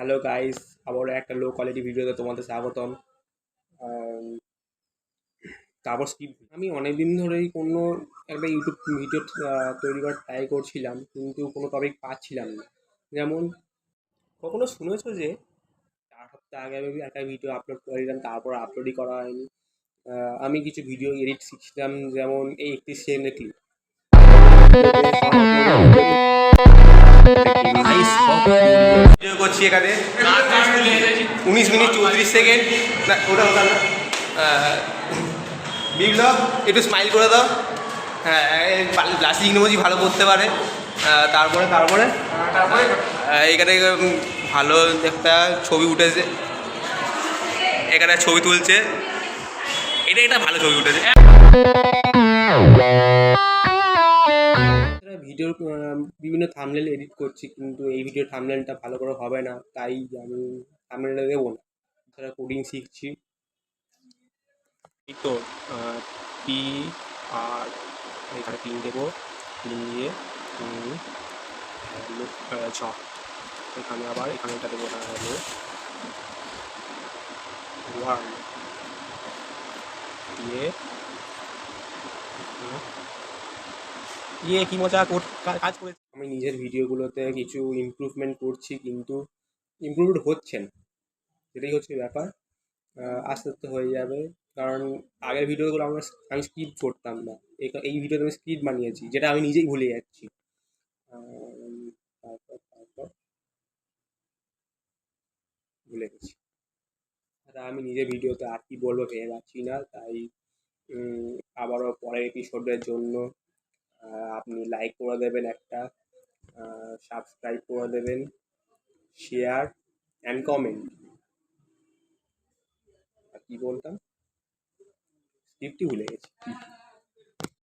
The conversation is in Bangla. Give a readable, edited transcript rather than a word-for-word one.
হ্যালো গাইস, আবারও একটা লো কোয়ালিটি ভিডিওতে তোমাদের স্বাগতম। তারপর স্কিপ আমি অনেক দিন ধরেই কোনো একটা ইউটিউব ভিডিও তৈরি করার ট্রাই করছিলাম, কিন্তু কোনো টপিক পাচ্ছিলাম না। যেমন কখনো শুনেছো যে 4 সপ্তাহ আগে আমি একটা ভিডিও আপলোড করে দিলাম, তারপর আপলোডই করা হয়নি। আমি কিছু ভিডিও এডিট শিখছিলাম, যেমন এই 31 সেকেন্ডের ক্লিপ ভিডিও করছি এখানে 19 মিনিট 34 সেকেন্ড। না ওটা ওটা না, বিপ্লব একটু স্মাইল করে দাও। হ্যাঁ, লাস্ট ইংরেজি ভালো করতে পারে। তারপরে তারপরে এখানে ভালো একটা ছবি উঠেছে, এখানে ছবি তুলছে, এটা একটা ভালো ছবি উঠেছে। ভিডিওর বিভিন্ন থাম্বনেল এডিট করছি, কিন্তু এই ভিডিও থাম্বনেলটা ভালো করে হবে না, তাই আমি থাম্বনেলটা দেবো না। এছাড়া কোডিং শিখছি। এই তো পি আর এখানে পিন দেবো, পিন দিয়ে ছ এখানে আবার এখানে এটা দেবো না হলো ওয়ান দিয়ে কি মজা কাজ করে। আমি নিজের ভিডিওগুলোতে কিছু ইমপ্রুভমেন্ট করছি, কিন্তু ইমপ্রুভড হচ্ছে না, সেটাই হচ্ছে ব্যাপার। আস্তে আস্তে হয়ে যাবে, কারণ আগের ভিডিওগুলো আমি স্কিপ করতাম না। এই ভিডিওতে আমি স্কিপ বানিয়েছি, যেটা আমি নিজেই ভুলে যাচ্ছি। তারপর তারপর ভুলে গেছি। আমি নিজের ভিডিওতে আর কি বলবো ভেবে পাচ্ছি না, তাই আবারও পরের এপিসোডের জন্য আপনি লাইক করে দেবেন, একটা সাবস্ক্রাইব করে দেবেন, শেয়ার অ্যান্ড কমেন্ট। আর কি বলতাম, স্ক্রিপ্টই ভুলে গেছি।